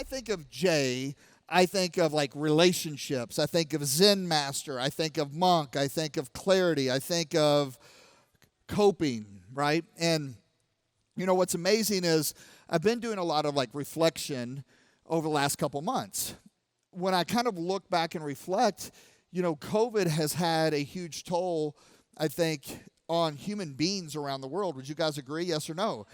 I think of Jay, I think of like relationships. I think of Zen master. I think of monk. I think of clarity. I think of coping, right? And you know what's amazing is I've been doing a lot of like reflection over the last couple months. When I kind of look back and reflect, you know, COVID has had a huge toll, I think, on human beings around the world. Would you guys agree, yes or no?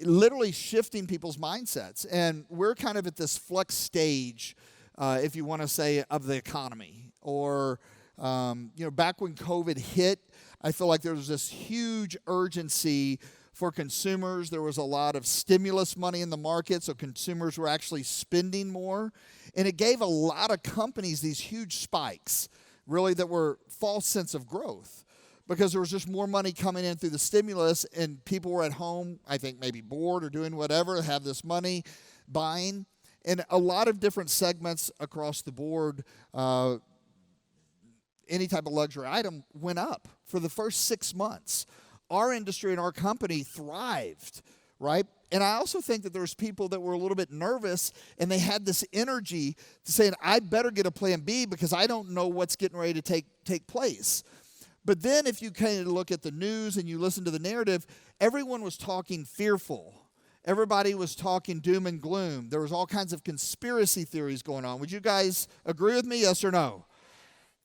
Literally shifting people's mindsets. And we're kind of at this flux stage, if you want to say, of the economy. Or, back when COVID hit, I feel like there was this huge urgency for consumers. There was a lot of stimulus money in the market, so consumers were actually spending more. And it gave a lot of companies these huge spikes, really, that were false sense of growth. Because there was just more money coming in through the stimulus, and people were at home, I think maybe bored or doing whatever, have this money, buying. And a lot of different segments across the board, any type of luxury item went up for the first 6 months. Our industry and our company thrived, right? And I also think that there's people that were a little bit nervous, and they had this energy to saying, I better get a plan B because I don't know what's getting ready to take place. But then if you kind of look at the news and you listen to the narrative, everyone was talking fearful. Everybody was talking doom and gloom. There was all kinds of conspiracy theories going on. Would you guys agree with me, yes or no?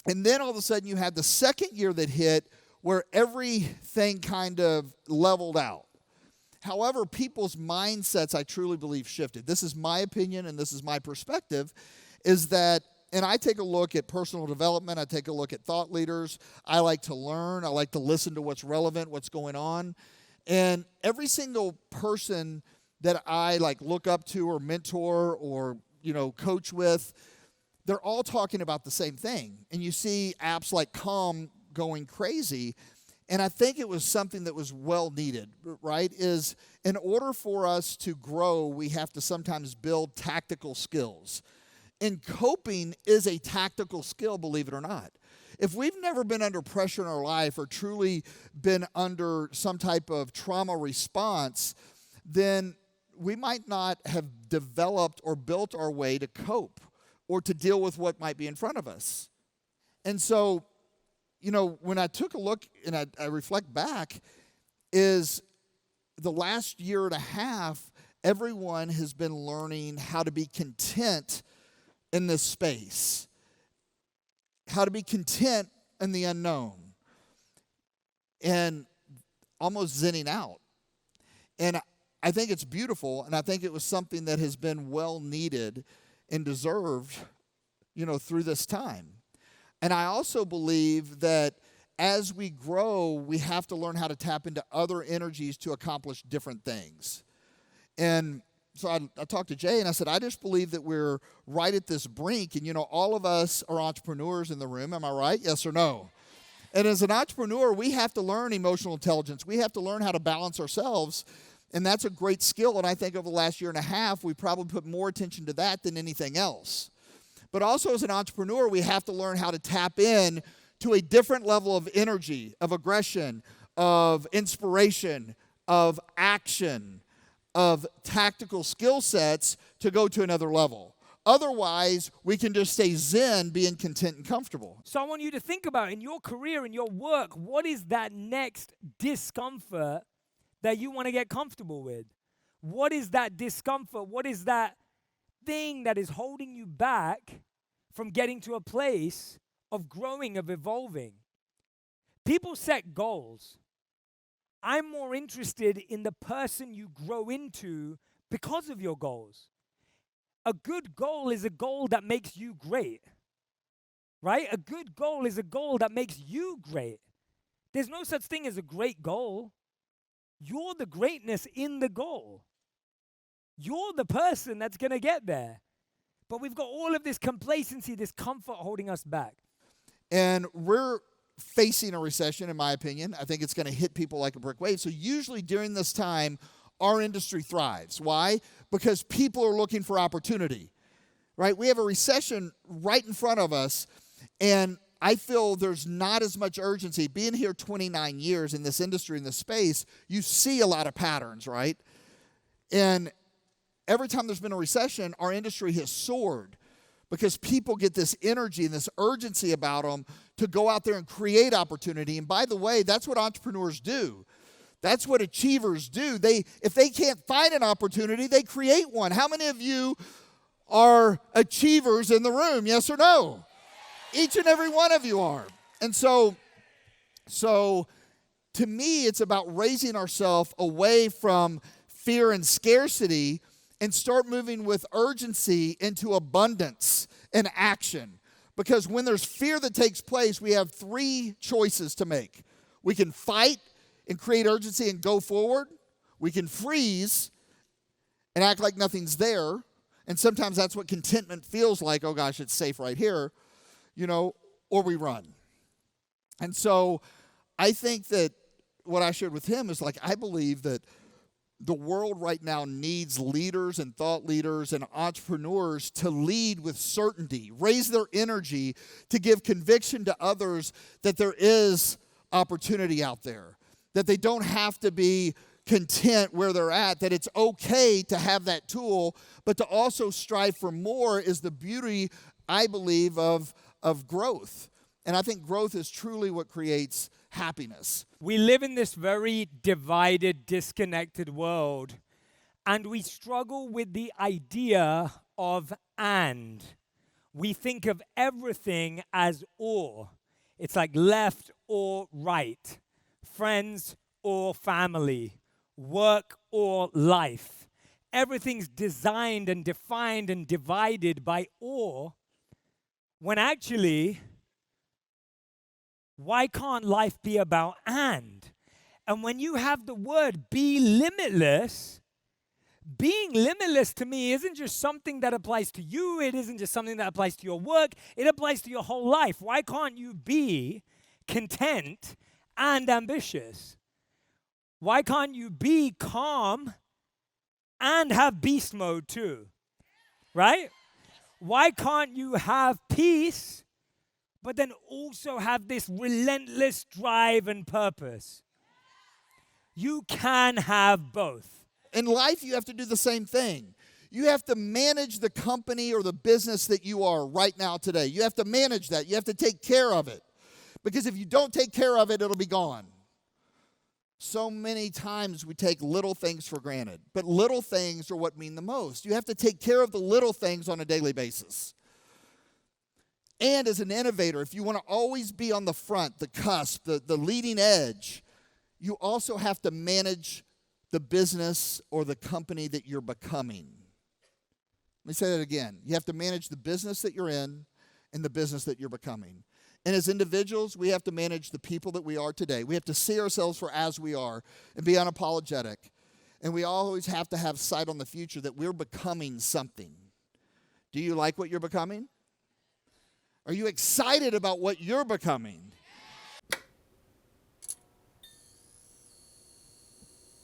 And then all of a sudden you had the second year that hit where everything kind of leveled out. However, people's mindsets, I truly believe, shifted. This is my opinion and this is my perspective, is that, and I take a look at personal development, I take a look at thought leaders, I like to learn, I like to listen to what's relevant, what's going on. And every single person that I like look up to or mentor or, coach with, they're all talking about the same thing. And you see apps like Calm going crazy. And I think it was something that was well needed, right? Is in order for us to grow, we have to sometimes build tactical skills. And coping is a tactical skill, believe it or not. If we've never been under pressure in our life or truly been under some type of trauma response, then we might not have developed or built our way to cope or to deal with what might be in front of us. And so, when I took a look and I reflect back, is the last year and a half, everyone has been learning how to be content in this space, how to be content in the unknown, and almost zenning out. And I think it's beautiful, and I think it was something that has been well needed and deserved, through this time. And I also believe that as we grow, we have to learn how to tap into other energies to accomplish different things. And so I talked to Jay, and I said, I just believe that we're right at this brink. And, all of us are entrepreneurs in the room. Am I right? Yes or no? And as an entrepreneur, we have to learn emotional intelligence. We have to learn how to balance ourselves. And that's a great skill. And I think over the last year and a half, we probably put more attention to that than anything else. But also as an entrepreneur, we have to learn how to tap in to a different level of energy, of aggression, of inspiration, of action, of tactical skill sets to go to another level. Otherwise, we can just stay zen, being content and comfortable. So I want you to think about in your career, in your work, what is that next discomfort that you want to get comfortable with? What is that discomfort? What is that thing that is holding you back from getting to a place of growing, of evolving? People set goals. I'm more interested in the person you grow into because of your goals. A good goal is a goal that makes you great, right? A good goal is a goal that makes you great. There's no such thing as a great goal. You're the greatness in the goal. You're the person that's going to get there. But we've got all of this complacency, this comfort holding us back. And we're facing a recession, in my opinion. I think it's going to hit people like a brick wave. So usually during this time, our industry thrives. Why? Because people are looking for opportunity, right? We have a recession right in front of us, and I feel there's not as much urgency. Being here 29 years in this industry, in this space, you see a lot of patterns, right? And every time there's been a recession, our industry has soared because people get this energy and this urgency about them to go out there and create opportunity. And by the way, that's what entrepreneurs do. That's what achievers do. If they can't find an opportunity, they create one. How many of you are achievers in the room? Yes or no? Each and every one of you are. And so to me, it's about raising ourselves away from fear and scarcity and start moving with urgency into abundance and action. Because when there's fear that takes place, we have three choices to make. We can fight and create urgency and go forward. We can freeze and act like nothing's there. And sometimes that's what contentment feels like. Oh gosh, it's safe right here, or we run. And so I think that what I shared with him is I believe that the world right now needs leaders and thought leaders and entrepreneurs to lead with certainty, raise their energy to give conviction to others that there is opportunity out there, that they don't have to be content where they're at, that it's okay to have that tool, but to also strive for more is the beauty, I believe, of growth. And I think growth is truly what creates happiness. We live in this very divided, disconnected world, and we struggle with the idea of and. We think of everything as or. It's like left or right, friends or family, work or life. Everything's designed and defined and divided by or, when actually, why can't life be about and? And when you have the word be limitless, being limitless to me isn't just something that applies to you. It isn't just something that applies to your work. It applies to your whole life. Why can't you be content and ambitious? Why can't you be calm and have beast mode too? Right? Why can't you have peace but then also have this relentless drive and purpose? You can have both. In life, you have to do the same thing. You have to manage the company or the business that you are right now today. You have to manage that. You have to take care of it. Because if you don't take care of it, it'll be gone. So many times we take little things for granted. But little things are what mean the most. You have to take care of the little things on a daily basis. And as an innovator, if you want to always be on the front, the cusp, the leading edge, you also have to manage the business or the company that you're becoming. Let me say that again. You have to manage the business that you're in and the business that you're becoming. And as individuals, we have to manage the people that we are today. We have to see ourselves for as we are and be unapologetic. And we always have to have sight on the future that we're becoming something. Do you like what you're becoming? Are you excited about what you're becoming?